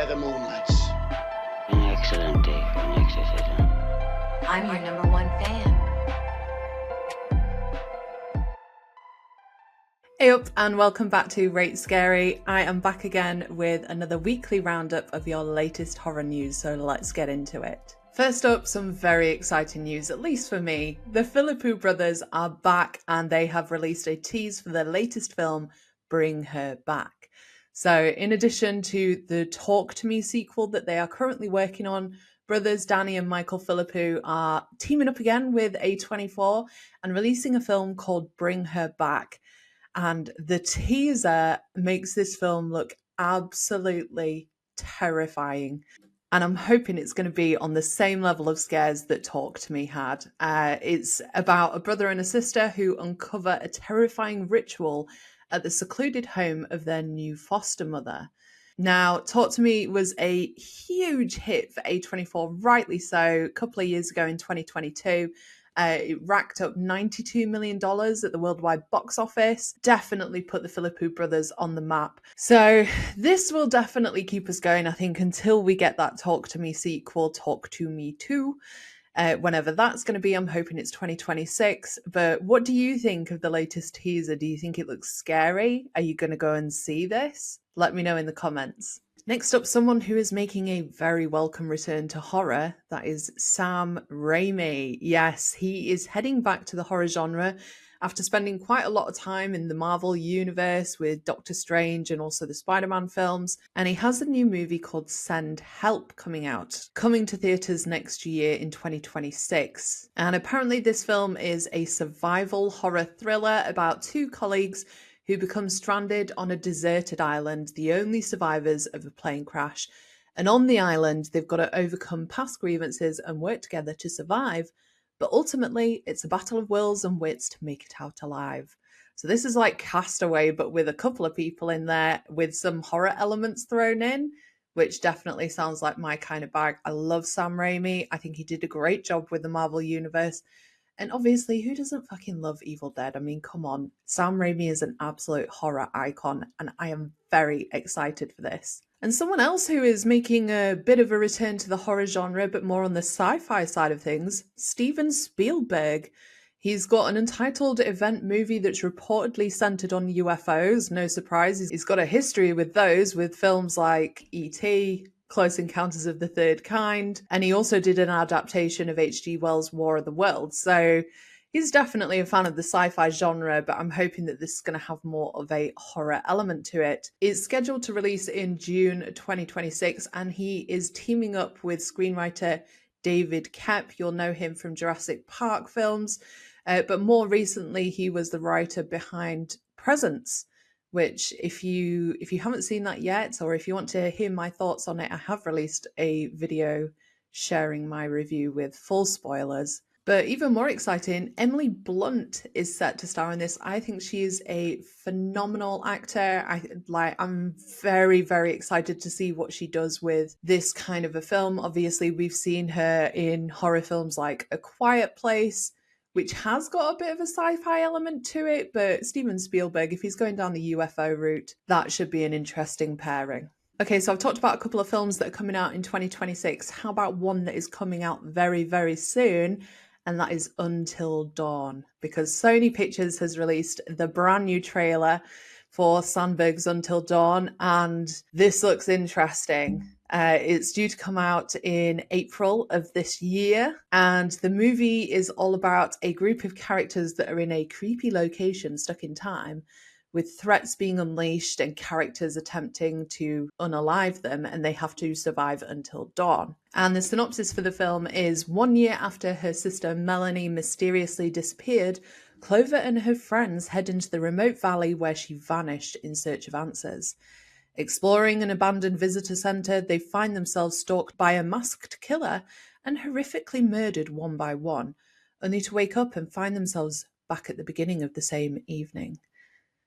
where the moon lights. An excellent day for an exorcism. I'm your number one fan. Hey up and welcome back to Rate Scary. I am back again with another weekly roundup of your latest horror news, so let's get into it. First up, some very exciting news, at least for me. The Philippou brothers are back and they have released a tease for their latest film, Bring Her Back. So in addition to the Talk to Me sequel that they are currently working on, brothers Danny and Michael Philippou are teaming up again with A24 and releasing a film called Bring Her Back. And the teaser makes this film look absolutely terrifying. And I'm hoping it's going to be on the same level of scares that Talk to Me had. It's about a brother and a sister who uncover a terrifying ritual at the secluded home of their new foster mother. Now, Talk to Me was a huge hit for A24, rightly so, a couple of years ago in 2022. It racked up $92 million at the worldwide box office, definitely put the Philippou brothers on the map. So this will definitely keep us going, I think, until we get that Talk to Me sequel, Talk to Me 2. Whenever that's going to be, I'm hoping it's 2026. But what do you think of the latest teaser? Do you think it looks scary? Are you going to go and see this? Let me know in the comments. Next up, someone who is making a very welcome return to horror, that is Sam Raimi. Yes, he is heading back to the horror genre after spending quite a lot of time in the Marvel universe with Doctor Strange and also the Spider-Man films. And he has a new movie called Send Help coming to theatres next year in 2026. And apparently this film is a survival horror thriller about two colleagues who become stranded on a deserted island, the only survivors of a plane crash. And on the island, they've got to overcome past grievances and work together to survive. But ultimately, it's a battle of wills and wits to make it out alive. So this is like Castaway, but with a couple of people in there with some horror elements thrown in, which definitely sounds like my kind of bag. I love Sam Raimi. I think he did a great job with the Marvel Universe. And obviously, who doesn't fucking love Evil Dead? I mean, come on. Sam Raimi is an absolute horror icon, and I am very excited for this. And someone else who is making a bit of a return to the horror genre, but more on the sci-fi side of things, Steven Spielberg. He's got an untitled event movie that's reportedly centered on UFOs. No surprise, he's got a history with those, with films like E.T., Close Encounters of the Third Kind, and he also did an adaptation of H.G. Wells' War of the Worlds. So he's definitely a fan of the sci-fi genre, but I'm hoping that this is going to have more of a horror element to it. It's scheduled to release in June 2026, and he is teaming up with screenwriter David Koepp. You'll know him from Jurassic Park films, but more recently he was the writer behind Presence, which if you haven't seen that yet, or if you want to hear my thoughts on it, I have released a video sharing my review with full spoilers. But even more exciting, Emily Blunt is set to star in this. I think she is a phenomenal actor. I'm very, very excited to see what she does with this kind of a film. Obviously, we've seen her in horror films like A Quiet Place, which has got a bit of a sci-fi element to it, but Steven Spielberg, if he's going down the UFO route, that should be an interesting pairing. Okay, so I've talked about a couple of films that are coming out in 2026. How about one that is coming out very, very soon? And that is Until Dawn, because Sony Pictures has released the brand new trailer for Sandberg's Until Dawn, and this looks interesting. It's due to come out in April of this year, and the movie is all about a group of characters that are in a creepy location stuck in time, with threats being unleashed and characters attempting to unalive them, and they have to survive until dawn. And the synopsis for the film is: 1 year after her sister Melanie mysteriously disappeared, Clover and her friends head into the remote valley where she vanished in search of answers. Exploring an abandoned visitor centre, they find themselves stalked by a masked killer and horrifically murdered one by one, only to wake up and find themselves back at the beginning of the same evening.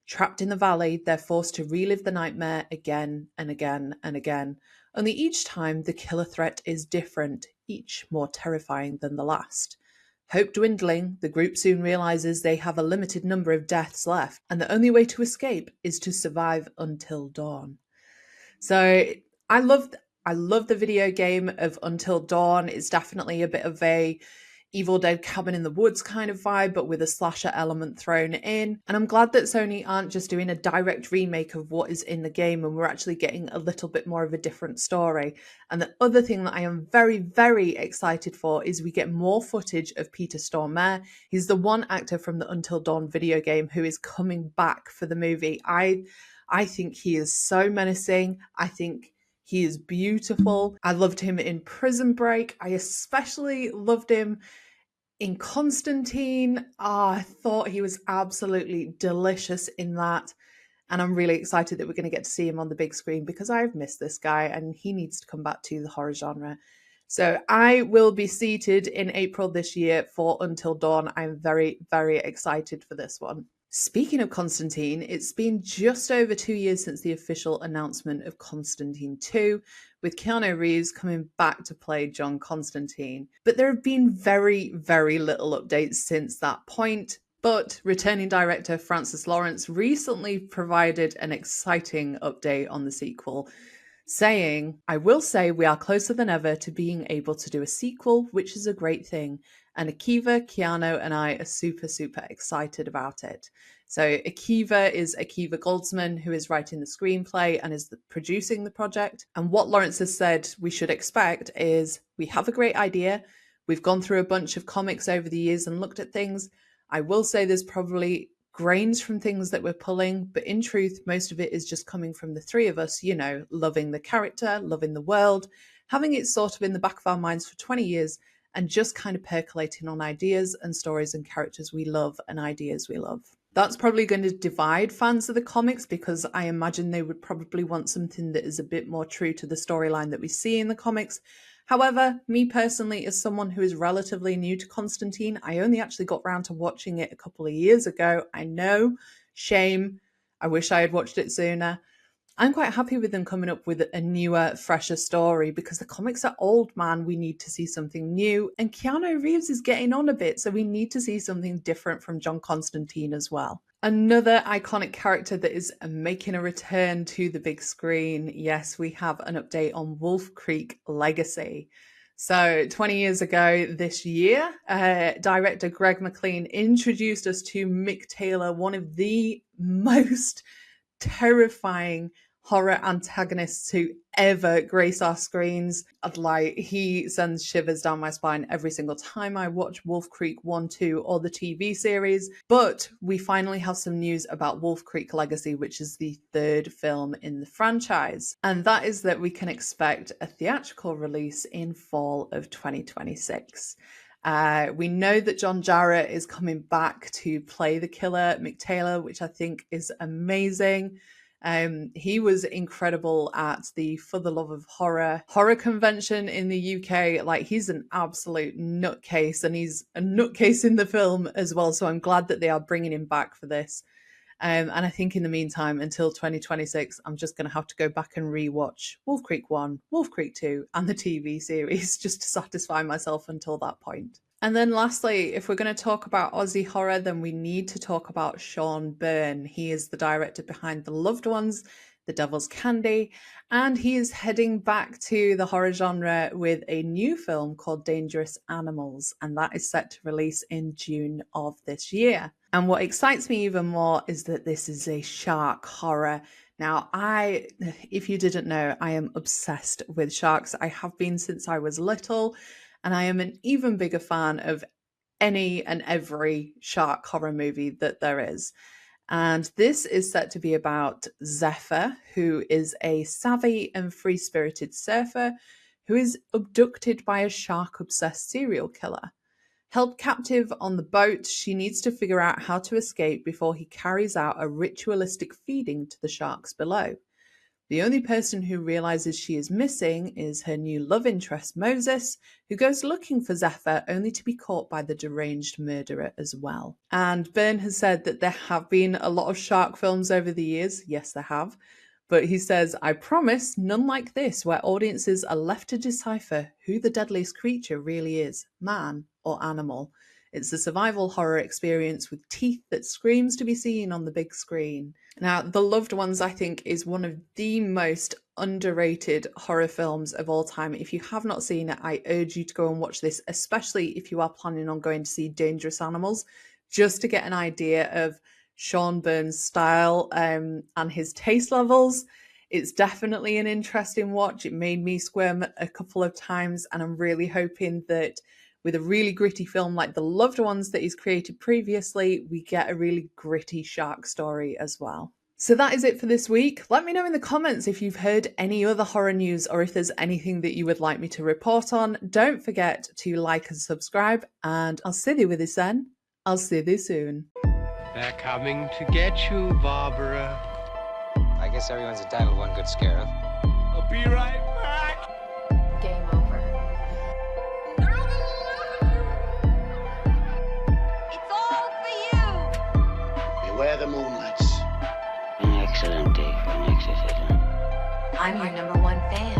Trapped in the valley, they're forced to relive the nightmare again and again and again, only each time the killer threat is different, each more terrifying than the last. Hope dwindling, the group soon realizes they have a limited number of deaths left, and the only way to escape is to survive until dawn. So I loved I love the video game of Until Dawn. It's definitely a bit of a Evil Dead Cabin in the Woods kind of vibe, but with a slasher element thrown in. And I'm glad that Sony aren't just doing a direct remake of what is in the game, and we're actually getting a little bit more of a different story. And the other thing that I am very, very excited for is we get more footage of Peter Stormare. He's the one actor from the Until Dawn video game who is coming back for the movie. I think he is so menacing. I think he is beautiful. I loved him in Prison Break. I especially loved him in Constantine. I thought he was absolutely delicious in that. And I'm really excited that we're going to get to see him on the big screen because I've missed this guy and he needs to come back to the horror genre. So I will be seated in April this year for Until Dawn. I'm very, very excited for this one. Speaking of Constantine, it's been just over 2 years since the official announcement of Constantine 2, with Keanu Reeves coming back to play John Constantine. But there have been very, very little updates since that point. But returning director Francis Lawrence recently provided an exciting update on the sequel, saying, "I will say we are closer than ever to being able to do a sequel, which is a great thing. And Akiva, Keanu, and I are super, super excited about it." So Akiva is Akiva Goldsman, who is writing the screenplay and is producing the project. And what Lawrence has said we should expect is, we have a great idea. We've gone through a bunch of comics over the years and looked at things. I will say there's probably grains from things that we're pulling, but in truth, most of it is just coming from the three of us, you know, loving the character, loving the world, having it sort of in the back of our minds for 20 years, and just kind of percolating on ideas and stories and characters we love and ideas we love. That's probably going to divide fans of the comics because I imagine they would probably want something that is a bit more true to the storyline that we see in the comics. However, me personally, as someone who is relatively new to Constantine, I only actually got round to watching it a couple of years ago. I know, shame. I wish I had watched it sooner. I'm quite happy with them coming up with a newer, fresher story because the comics are old, man. We need to see something new. And Keanu Reeves is getting on a bit, so we need to see something different from John Constantine as well. Another iconic character that is making a return to the big screen. Yes, we have an update on Wolf Creek Legacy. So 20 years ago this year, director Greg McLean introduced us to Mick Taylor, one of the most terrifying horror antagonists who ever grace our screens. He sends shivers down my spine every single time I watch Wolf Creek 1, 2 or the TV series. But we finally have some news about Wolf Creek Legacy, which is the third film in the franchise. And that is that we can expect a theatrical release in fall of 2026. We know that John Jarratt is coming back to play the killer, Mick Taylor, which I think is amazing. He was incredible at the For the Love of Horror convention in the UK. Like, he's an absolute nutcase, and he's a nutcase in the film as well. So I'm glad that they are bringing him back for this. And I think in the meantime, until 2026, I'm just going to have to go back and rewatch Wolf Creek 1, Wolf Creek 2, and the TV series just to satisfy myself until that point. And then lastly, if we're going to talk about Aussie horror, then we need to talk about Sean Byrne. He is the director behind The Loved Ones, The Devil's Candy, and he is heading back to the horror genre with a new film called Dangerous Animals, and that is set to release in June of this year. And what excites me even more is that this is a shark horror. Now, if you didn't know, I am obsessed with sharks. I have been since I was little, and I am an even bigger fan of any and every shark horror movie that there is. And this is set to be about Zephyr, who is a savvy and free-spirited surfer who is abducted by a shark-obsessed serial killer. Held captive on the boat, she needs to figure out how to escape before he carries out a ritualistic feeding to the sharks below. The only person who realizes she is missing is her new love interest, Moses, who goes looking for Zephyr only to be caught by the deranged murderer as well. And Byrne has said that there have been a lot of shark films over the years. Yes, there have. But he says, "I promise none like this, where audiences are left to decipher who the deadliest creature really is, man or animal." It's a survival horror experience with teeth that screams to be seen on the big screen. Now, The Loved Ones, I think, is one of the most underrated horror films of all time. If you have not seen it, I urge you to go and watch this, especially if you are planning on going to see Dangerous Animals, just to get an idea of Sean Byrne's style and his taste levels. It's definitely an interesting watch. It made me squirm a couple of times, and I'm really hoping that with a really gritty film like The Loved Ones that he's created previously, we get a really gritty shark story as well. So that is it for this week. Let me know in the comments if you've heard any other horror news or if there's anything that you would like me to report on. Don't forget to like and subscribe, and I'll see you with this then. I'll see you soon. They're coming to get you, Barbara. I guess everyone's entitled to one good scare, huh? I'll be right back. Game over. It's all for you. Beware the moonlights. An excellent day for an exorcism. I'm your number one fan.